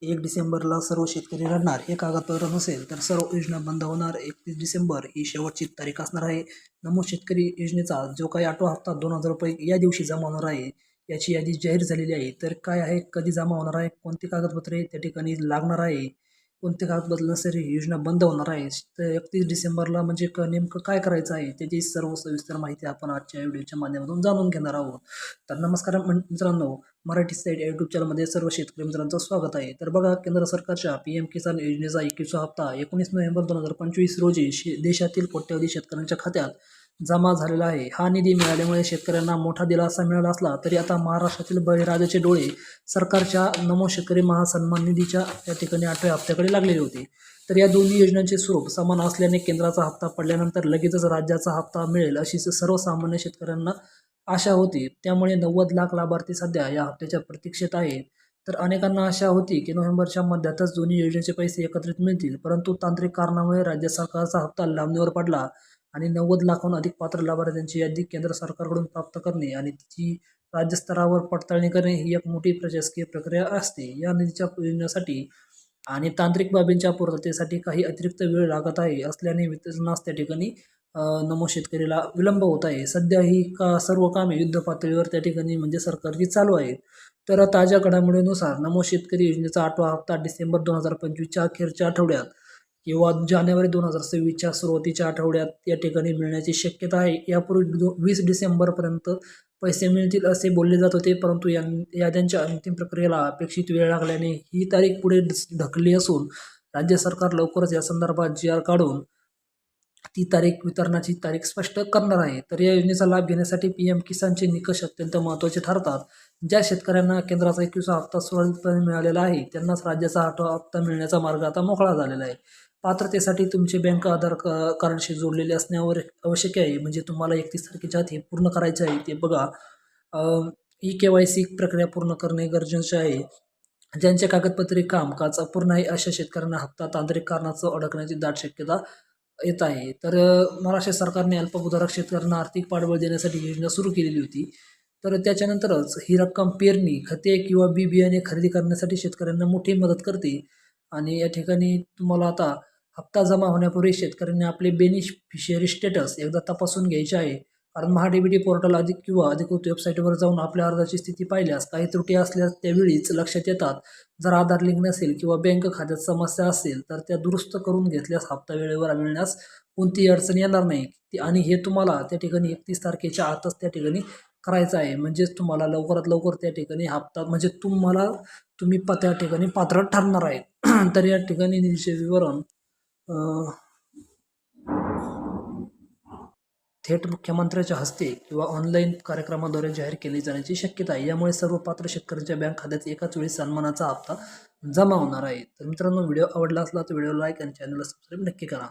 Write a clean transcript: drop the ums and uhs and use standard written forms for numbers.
1 डिसेंबरला सर्व शेतकरी रडणार. हे कागदपत्र नसेल तर सर्व योजना बंद होणार. 31 डिसेंबर ही शेवटची तारीख असणार आहे. नमूद शेतकरी योजनेचा जो काही 8वा हप्ता 2,000 रुपये या दिवशी जमा होणार आहे, याची यादी जाहीर झालेली आहे. तर काय आहे, कधी जमा होणार आहे, कोणती कागदपत्रे त्या ठिकाणी लागणार आहे, कोणते कागदपत्र नसेल ही योजना बंद होणार आहे. तर 31 डिसेंबरला म्हणजे नेमकं काय करायचं आहे त्याची सर्व सविस्तर माहिती आपण आजच्या व्हिडिओच्या माध्यमातून जाणून घेणार आहोत. तर नमस्कार मित्रांनो, मराठी साईट यूट्यूब चॅनलमध्ये सर्व शेतकरी मित्रांचं स्वागत आहे. तर बघा, केंद्र सरकारच्या PM किसान योजनेचा 21वा हप्ता 19 नोव्हेंबर 2025 रोजी देशातील कोट्यवधी शेतकऱ्यांच्या खात्यात जमा झालेला आहे. हा निधी मिळाल्यामुळे शेतकऱ्यांना मोठा दिलासा मिळाला असला तरी आता महाराष्ट्रातील बळीराजाचे डोळे सरकारच्या नमो शेतकरी महासन्मान निधीच्या या ठिकाणी 8व्या हप्त्याकडे लागलेले होते. तर या दोन्ही योजनांचे स्वरूप समान असल्याने केंद्राचा हप्ता पडल्यानंतर लगेचच राज्याचा हप्ता मिळेल अशी सर्वसामान्य शेतकऱ्यांना आशा होती. त्यामुळे 90 लाख लाभार्थी सध्या या हप्त्याच्या प्रतीक्षेत आहेत. तर अनेकांना आशा होती की नोव्हेंबरच्या मध्यातच दोन्ही योजनेचे पैसे एकत्रित मिळतील, परंतु तांत्रिक कारणामुळे राज्य सरकारचा हप्ता लांबणीवर पडला आणि 90 लाखाहून अधिक पात्र लाभार्थ्यांची यादी केंद्र सरकारकडून प्राप्त करणे आणि तिची राज्यस्तरावर पडताळणी करणे ही एक मोठी प्रशासकीय प्रक्रिया असते. या निधीच्या योजनेसाठी आणि तांत्रिक बाबींच्या पूर्ततेसाठी काही अतिरिक्त वेळ लागत आहे असल्याने वितरणास त्या ठिकाणी नमो शेतकरीला विलंब होत आहे. सध्या ही सर्व कामे युद्ध पातळीवर त्या ठिकाणी म्हणजे सरकारची चालू आहेत. तर ताज्या घडामोडीनुसार नमो शेतकरी योजनेचा 8वा हप्ता डिसेंबर 2025च्या अखेरच्या आठवड्यात किंवा जानेवारी 2026च्या सुरुवातीच्या आठवड्यात या ठिकाणी मिळण्याची शक्यता आहे. यापूर्वी 20 डिसेंबरपर्यंत पैसे मिळतील असे बोलले जात होते, परंतु याद्यांच्या अंतिम प्रक्रियेला अपेक्षित वेळ लागल्याने ही तारीख पुढे ढकलली असून राज्य सरकार लवकरच या संदर्भात GR काढून ती वितरणाची तारीख स्पष्ट करणार आहे. तर या योजनेचा लाभ घेण्यासाठी PM किसानचे निकष अत्यंत महत्त्वाचे ठरतात. ज्या शेतकऱ्यांना केंद्राचा 21वा हप्ता सुरळीतपणे मिळालेला आहे त्यांनाच राज्याचा 8वा हप्ता मिळण्याचा मार्ग आता मोकळा झालेला आहे. पात्रतेसाठी तुमचे बँक आधार कार्डशी जोडलेले असणे आवश्यक आहे. म्हणजे तुम्हाला 31 तारखेच्या आत हे पूर्ण करायचे आहे. ते बघा, KYC प्रक्रिया पूर्ण करणे गरजेचे आहे. ज्यांचे कागदपत्रे कामकाज अपूर्ण आहे अशा शेतकऱ्यांना हप्ता तांत्रिक कारणाचं अडकण्याची दाट शक्यता येत आहे. तर महाराष्ट्र सरकारने अल्पभूधारक शेतकऱ्यांना आर्थिक पाठबळ देण्यासाठी योजना सुरू केलेली होती. तर त्याच्यानंतरच ही रक्कम पेरणी, खते किंवा बी बियाणे खरेदी करण्यासाठी शेतकऱ्यांना मोठी मदत करते. आणि या ठिकाणी तुम्हाला आता हप्ता जमा होण्यापूर्वी शेतकऱ्यांनी आपले बेनिफिशियरी स्टेटस एकदा तपासून घ्यायचे आहे. कारण MahaDBT पोर्टल किंवा अधिकृत वेबसाईटवर जाऊन आपल्या अर्जाची स्थिती पाहिल्यास काही त्रुटी असल्यास त्यावेळीच लक्षात येतात. जर आधार लिंक नसेल किंवा बँक खात्यात समस्या असेल तर त्या दुरुस्त करून घेतल्यास हप्ता वेळेवर मिळण्यास कोणतीही अडचण येणार नाही. आणि हे तुम्हाला त्या ठिकाणी 31 तारखेच्या आतच त्या ठिकाणी करायचं आहे. म्हणजेच तुम्हाला लवकरात लवकर त्या ठिकाणी हप्ता म्हणजे तुम्ही त्या ठिकाणी पात्र ठरणार आहे. तर या ठिकाणी निधीचे विवरण थेट मुख्यमंत्र्यांच्या हस्ते किंवा ऑनलाईन कार्यक्रमाद्वारे जाहीर केली जाण्याची शक्यता आहे. यामुळे सर्व पात्र शेतकऱ्यांच्या बँक खात्यात एकाच वेळी सन्मानाचा हप्ता जमा होणार आहे. तर मित्रांनो, व्हिडिओ आवडला असला तर व्हिडिओ लाईक आणि चॅनलला सबस्क्राईब नक्की करा.